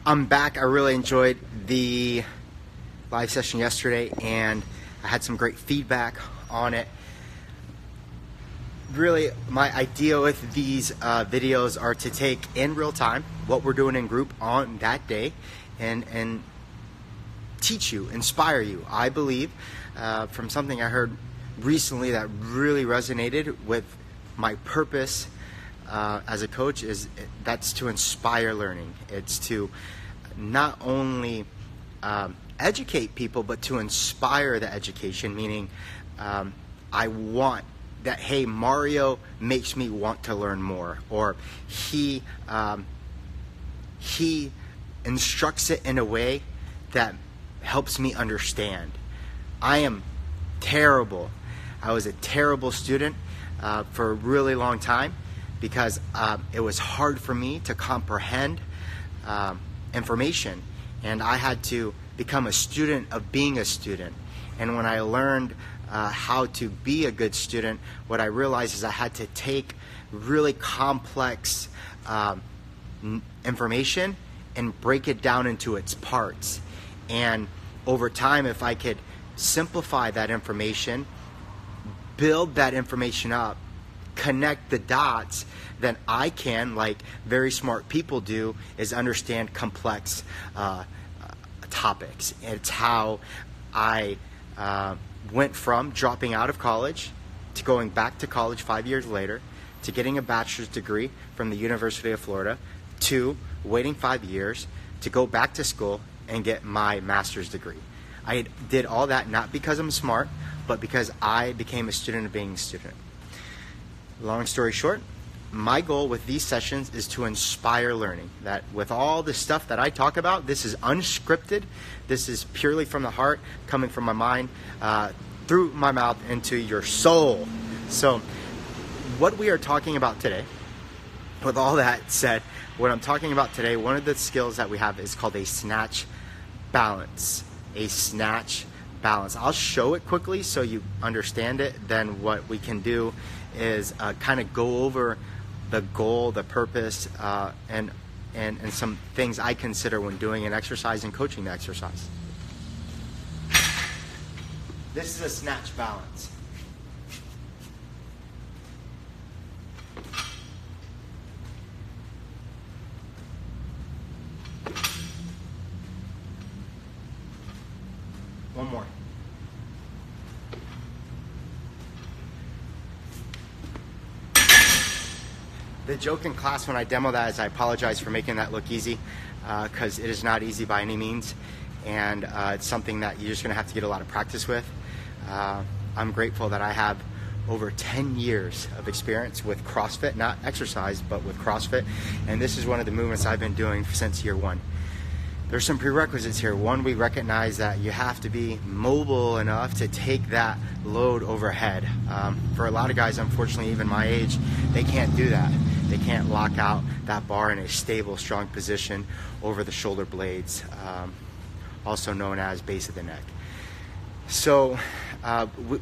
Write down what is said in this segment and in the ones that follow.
I'm back. I really enjoyed the live session yesterday, and I had some great feedback on it. Really, my idea with these videos are to take in real time what we're doing in group on that day and teach you, inspire you. I believe from something I heard recently that really resonated with my purpose as a coach that's to inspire learning. It's to not only educate people, but to inspire the education, meaning I want that, hey, Mario makes me want to learn more, or he instructs it in a way that helps me understand. I am terrible. I was a terrible student for a really long time because it was hard for me to comprehend information, and I had to become a student of being a student. And when I learned how to be a good student, what I realized is I had to take really complex information and break it down into its parts. And over time, if I could simplify that information, build that information up, connect the dots, then I can, like very smart people do, is understand complex topics. It's how I went from dropping out of college to going back to college 5 years later, to getting a bachelor's degree from the University of Florida, to waiting 5 years to go back to school and get my master's degree. I did all that not because I'm smart, but because I became a student of being a student. Long story short, my goal with these sessions is to inspire learning. That with all the stuff that I talk about, this is unscripted. This is purely from the heart, coming from my mind, through my mouth into your soul. So what we are talking about today, with all that said, what I'm talking about today, one of the skills that we have is called a snatch balance. A snatch balance. I'll show it quickly so you understand it. Then what we can do is kind of go over the goal, the purpose, and some things I consider when doing an exercise and coaching the exercise. This is a snatch balance. One more. The joke in class when I demo that is I apologize for making that look easy, because it is not easy by any means, and it's something that you're just going to have to get a lot of practice with. I'm grateful that I have over 10 years of experience with CrossFit, not exercise, but with CrossFit, and this is one of the movements I've been doing since year one. There's some prerequisites here. One, we recognize that you have to be mobile enough to take that load overhead. For a lot of guys, unfortunately, even my age, they can't do that. They can't lock out that bar in a stable, strong position over the shoulder blades, also known as base of the neck. So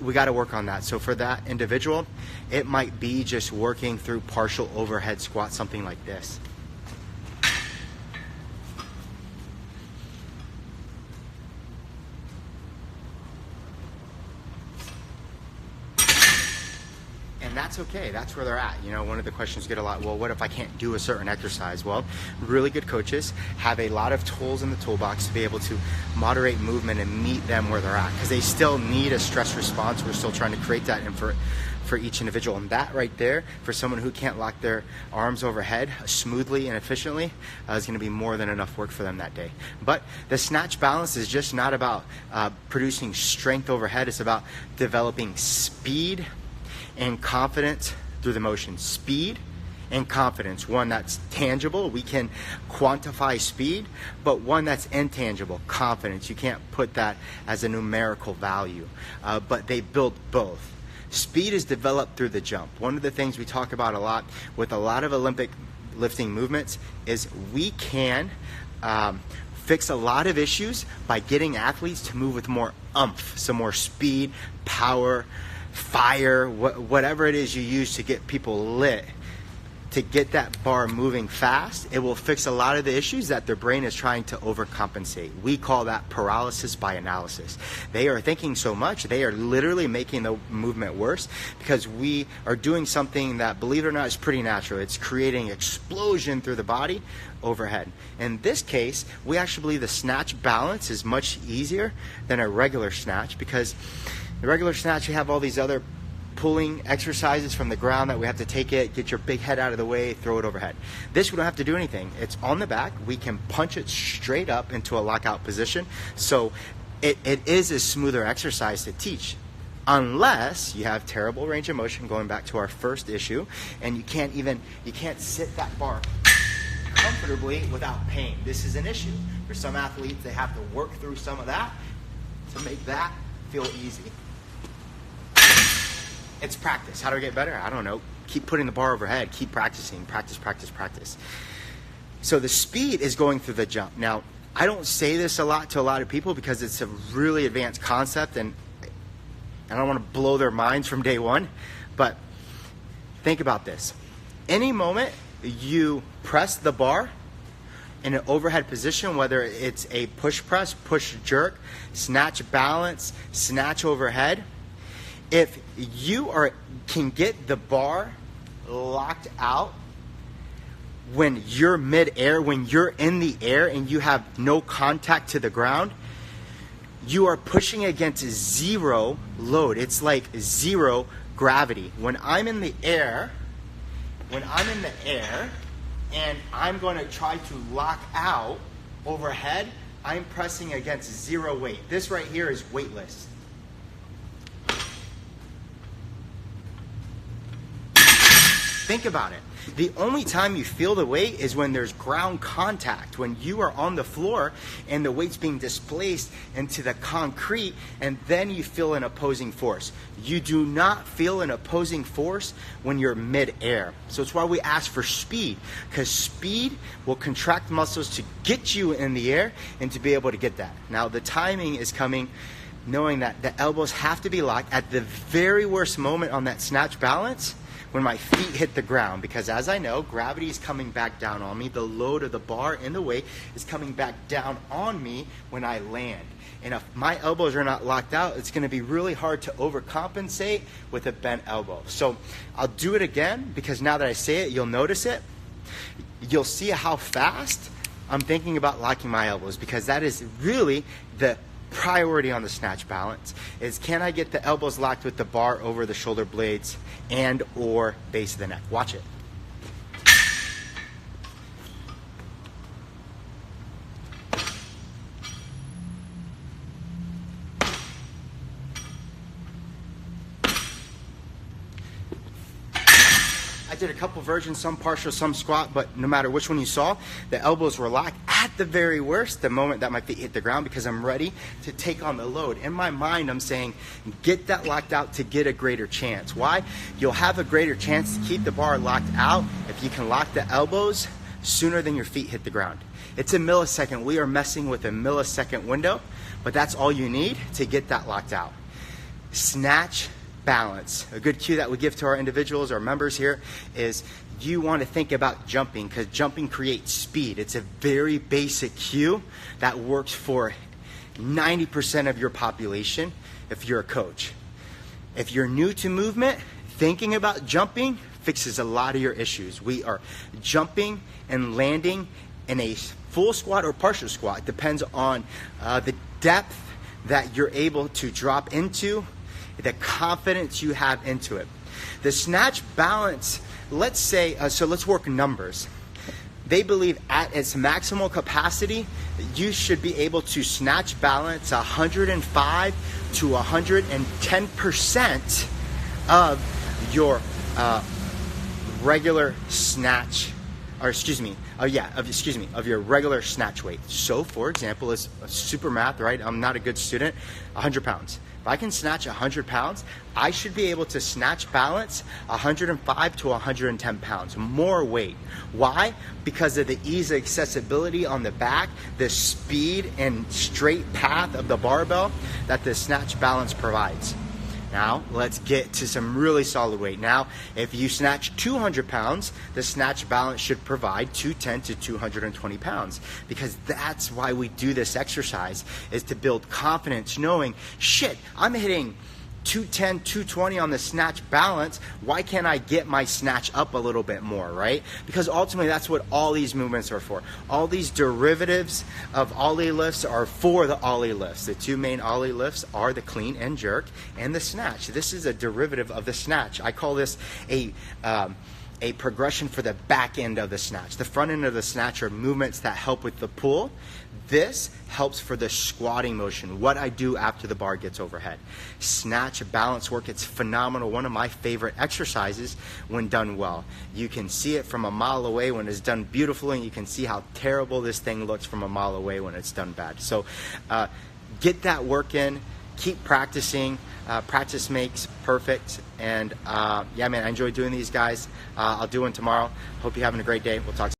we got to work on that. So for that individual, it might be just working through partial overhead squat, something like this. That's okay. That's where they're at. You know, one of the questions get a lot, well, what if I can't do a certain exercise? Well, really good coaches have a lot of tools in the toolbox to be able to moderate movement and meet them where they're at, because they still need a stress response. We're still trying to create that for each individual. And that right there, for someone who can't lock their arms overhead smoothly and efficiently, is going to be more than enough work for them that day. But the snatch balance is just not about producing strength overhead. It's about developing speed and confidence through the motion. Speed and confidence, one that's tangible. We can quantify speed, but one that's intangible, confidence. You can't put that as a numerical value, but they build both. Speed is developed through the jump. One of the things we talk about a lot with a lot of Olympic lifting movements is we can fix a lot of issues by getting athletes to move with more oomph, some more speed, power, fire, whatever it is you use to get people lit, to get that bar moving fast, it will fix a lot of the issues that their brain is trying to overcompensate. We call that paralysis by analysis. They are thinking so much, they are literally making the movement worse because we are doing something that, believe it or not, is pretty natural. It's creating explosion through the body overhead. In this case, we actually believe the snatch balance is much easier than a regular snatch, because the regular snatch, you have all these other pulling exercises from the ground that we have to take it, get your big head out of the way, throw it overhead. This, we don't have to do anything. It's on the back. We can punch it straight up into a lockout position. So it is a smoother exercise to teach, unless you have terrible range of motion, going back to our first issue, and you can't sit that bar comfortably without pain. This is an issue. For some athletes, they have to work through some of that to make that feel easy. It's practice. How do I get better? I don't know. Keep putting the bar overhead. Keep practicing. Practice, practice, practice. So the speed is going through the jump. Now, I don't say this a lot to a lot of people because it's a really advanced concept, and I don't want to blow their minds from day one, but think about this. Any moment you press the bar in an overhead position, whether it's a push press, push jerk, snatch balance, snatch overhead, if you can get the bar locked out when you're mid-air, when you're in the air and you have no contact to the ground, you are pushing against zero load. It's like zero gravity. When I'm in the air, and I'm going to try to lock out overhead, I'm pressing against zero weight. This right here is weightless. Think about it. The only time you feel the weight is when there's ground contact, when you are on the floor and the weight's being displaced into the concrete, and then you feel an opposing force. You do not feel an opposing force when you're mid-air. So it's why we ask for speed, because speed will contract muscles to get you in the air and to be able to get that. Now the timing is coming, knowing that the elbows have to be locked at the very worst moment on that snatch balance, when my feet hit the ground, because as I know, gravity is coming back down on me. The load of the bar and the weight is coming back down on me when I land. And if my elbows are not locked out, it's going to be really hard to overcompensate with a bent elbow. So I'll do it again, because now that I say it, you'll notice it. You'll see how fast I'm thinking about locking my elbows, because that is really the priority on the snatch balance, is can I get the elbows locked with the bar over the shoulder blades and or base of the neck. Watch it. I did a couple versions, some partial, some squat, but no matter which one you saw, the elbows were locked at the very worst, the moment that my feet hit the ground, because I'm ready to take on the load. In my mind, I'm saying, get that locked out to get a greater chance. Why? You'll have a greater chance to keep the bar locked out if you can lock the elbows sooner than your feet hit the ground. It's a millisecond. We are messing with a millisecond window, but that's all you need to get that locked out. Snatch balance. A good cue that we give to our individuals, our members here, is you want to think about jumping, because jumping creates speed. It's a very basic cue that works for 90% of your population if you're a coach. If you're new to movement, thinking about jumping fixes a lot of your issues. We are jumping and landing in a full squat or partial squat. It depends on the depth that you're able to drop into, the confidence you have into it. The snatch balance, let's say, so let's work numbers. They believe at its maximal capacity, you should be able to snatch balance 105 to 110% of your regular snatch, or of your regular snatch weight. So for example, it's super math, right? I'm not a good student. 100 pounds. If I can snatch 100 pounds, I should be able to snatch balance 105 to 110 pounds, more weight. Why? Because of the ease of accessibility on the back, the speed and straight path of the barbell that the snatch balance provides. Now let's get to some really solid weight. Now, if you snatch 200 pounds, the snatch balance should provide 210 to 220 pounds, because that's why we do this exercise, is to build confidence knowing, shit, I'm hitting 210, 220 on the snatch balance. Why can't I get my snatch up a little bit more, right? Because ultimately that's what all these movements are for. All these derivatives of Ollie lifts are for the Ollie lifts. The two main Ollie lifts are the clean and jerk and the snatch. This is a derivative of the snatch. I call this a progression for the back end of the snatch. The front end of the snatch are movements that help with the pull. This helps for the squatting motion, what I do after the bar gets overhead. Snatch balance work, it's phenomenal. One of my favorite exercises when done well. You can see it from a mile away when it's done beautifully, and you can see how terrible this thing looks from a mile away when it's done bad. So get that work in, keep practicing. Practice makes perfect. And yeah, man, I enjoy doing these guys. I'll do one tomorrow. Hope you're having a great day. We'll talk soon.